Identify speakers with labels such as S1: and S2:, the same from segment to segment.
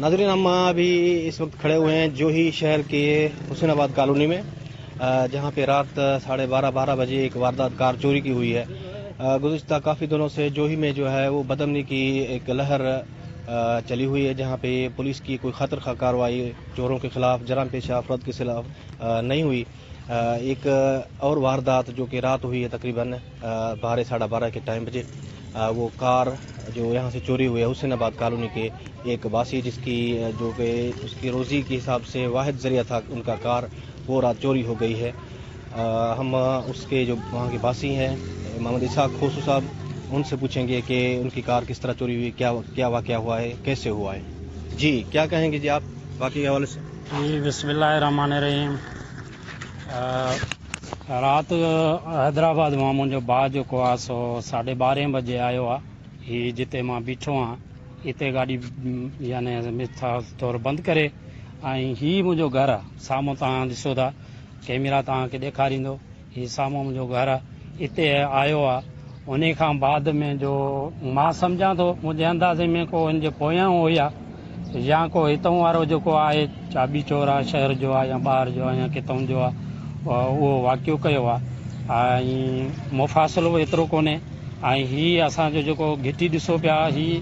S1: नाज़रीन, हम अभी इस वक्त खड़े हुए हैं जोही शहर के हुसैनाबाद कॉलोनी में, जहां पे रात 12:30 बजे एक वारदात कार चोरी की हुई है। गुज़िश्ता काफ़ी दिनों से जोही में जो है वो बदअमनी की एक लहर चली हुई है, जहां पे पुलिस की कोई खतर खा कार्रवाई चोरों के खिलाफ, जराम पेशा अफराद के खिलाफ नहीं हुई। एक और वारदात जो कि रात हुई है तकरीबन 12:30 के टाइम बजे, वो कार जो यहाँ से चोरी हुई है हुसैनाबाद कॉलोनी के एक वासी, जिसकी जो कि उसकी रोज़ी के हिसाब से वाहिद ज़रिया था उनका कार, वो रात चोरी हो गई है। हम उसके जो वहाँ के वासी हैं मोहम्मद इसाक खोसू साहब, उनसे पूछेंगे कि उनकी कार किस तरह चोरी हुई, क्या वाक़या हुआ है, कैसे हुआ है। जी, क्या कहेंगे जी आप वाक़ये के हवाले से?
S2: जी, बिस्मिल्लाहिर्रहमानिर्रहीम। रात हैदराबाद मां मुंहिंजो भाउ जेको आहे सो 12:30 बजे आयो आहे। हीअ जिते मां बीठो आहियां हिते गाॾी यानी मिथा तौर बंदि करे, ऐं हीअ मुंहिंजो घरु आहे। साम्हूं तव्हां ॾिसो था, कैमरा तव्हांखे ॾेखारींदो, हीअ साम्हूं मुंहिंजो घरु आहे। हिते आयो आहे, उन खां बाद में जो मां सम्झां थो मुंहिंजे अंदाज़े में को हिनजे पोयां हुया या को हितां वारो जेको आहे चाबी चोर आहे, शहर जो आहे या ॿाहिरि जो आहे या किथां जो आहे, उहो वाक़ियो कयो आहे। ऐं मुफ़ासिलो एतिरो कोन्हे। ऐं हीअ असांजो जेको घिटी ॾिसो पिया, हीअ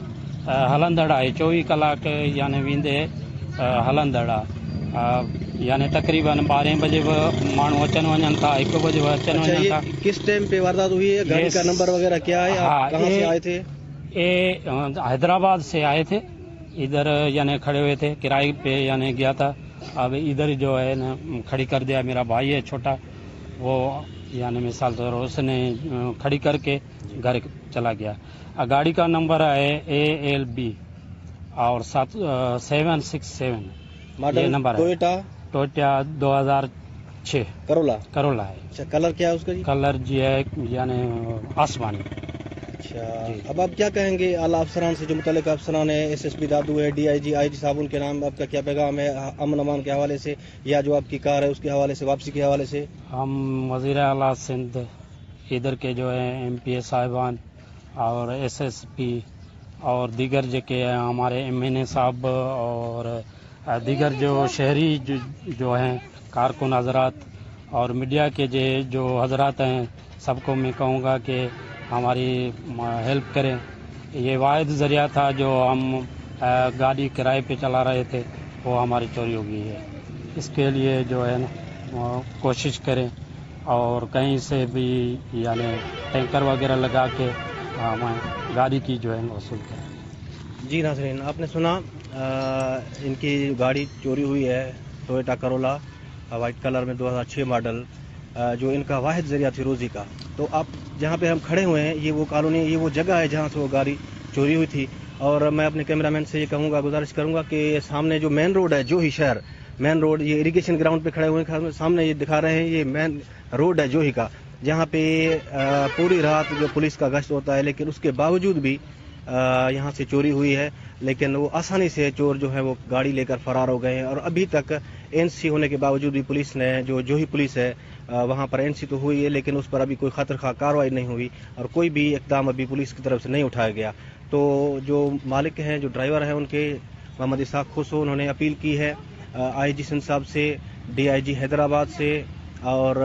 S2: हलंदड़ आहे, 24 कलाक यानी वेंदे हलंदड़ आहे। यानी तकरीबन 12 बजे बि माण्हू अचनि वञनि था, 1 बजे बि अचनि वञनि था।
S1: किस टाइम पे वारदात हुई है? गाड़ी का नंबर वगैरह क्या है? आप कहाँ से आए थे?
S2: ये हैदराबाद से आए थे, इधर यानी खड़े हुए थे, किराए पे यानी गया था। अब इधर जो है ना खड़ी कर दिया, मेरा भाई है छोटा, वो यानी मिसाल तौर उसने खड़ी करके घर चला गया। गाड़ी का नंबर है ALB और 767 ये नंबर है। टोयोटा 2006 करोला है।
S1: अच्छा, कलर क्या है उसका जी?
S2: कलर जी है यानी आसमानी।
S1: अच्छा, अब आप क्या कहेंगे आला अफसरान से, जो मुतल्लिका अफसरान है, SSP दादू है, DIG IG साहब, उनके नाम आपका क्या पैगाम है अमन अमान के हवाले से, या जो आपकी कार है उसके हवाले से, वापसी के हवाले से?
S2: हम वज़ीर आला सिंध इधर के जो है MPA साहिबान और SSP और दीगर जेके हमारे MNA साहब और दीगर जो शहरी जो हैं कारकुन हजरात और मीडिया के जो हजरात हैं, सबको मैं कहूँगा कि हमारी हेल्प करें। ये वाहिद ज़रिया था जो हम गाड़ी किराए पे चला रहे थे, वो हमारी चोरी हो गई है। इसके लिए जो है ना कोशिश करें और कहीं से भी यानी टैंकर वगैरह लगा के हमें गाड़ी की जो है वसूल करें।
S1: जी नाज़रीन, आपने सुना इनकी गाड़ी चोरी हुई है, टोयोटा करोला वाइट कलर में 2006 मॉडल, जो इनका वाहिद ज़रिया थी रोज़ी का। तो आप जहाँ पे हम खड़े हुए हैं, ये वो कॉलोनी, ये वो जगह है जहाँ से वो गाड़ी चोरी हुई थी। और मैं अपने कैमरामैन से ये कहूँगा, गुजारिश करूँगा कि सामने जो मेन रोड है जोही शहर मेन रोड, ये इरिगेशन ग्राउंड पे खड़े हुए हैं, सामने ये दिखा रहे हैं, ये मेन रोड है जोही का, जहाँ पे पूरी रात जो पुलिस का गश्त होता है, लेकिन उसके बावजूद भी यहाँ से चोरी हुई है। लेकिन वो आसानी से चोर जो है वो गाड़ी लेकर फरार हो गए हैं। और अभी तक NC होने के बावजूद भी पुलिस ने, जो जोही पुलिस है, वहाँ पर NC तो हुई है, लेकिन उस पर अभी कोई खतर खा कार्रवाई नहीं हुई और कोई भी इकदाम अभी पुलिस की तरफ से नहीं उठाया गया। तो जो मालिक हैं, जो ड्राइवर हैं, उनके मोहम्मद इसाक खोसू, उन्होंने अपील की है IG सिंध साहब से, DIG हैदराबाद से और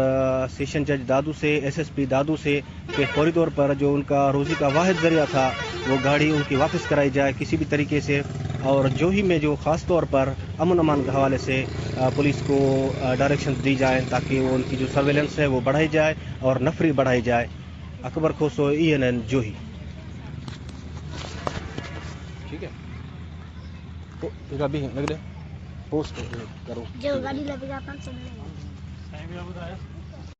S1: सेशन जज दादू से, SSP दादू से, कि फौरी तौर पर जो उनका रोज़ी का वाहिद ज़रिया था वो गाड़ी उनकी वापस कराई जाए किसी भी तरीके से। और जोही में जो ख़ास तौर पर अमन अमान के हवाले से पुलिस को डायरेक्शन दी जाए, ताकि वो उनकी जो सर्वेलेंस है वो बढ़ाई जाए और नफरी बढ़ाई जाए। अकबर खोसो, ENN जोही। ठीक है, तो भी लग रहे पोस्ट करो जो गाड़ी लगेगा 500 मिलेगा।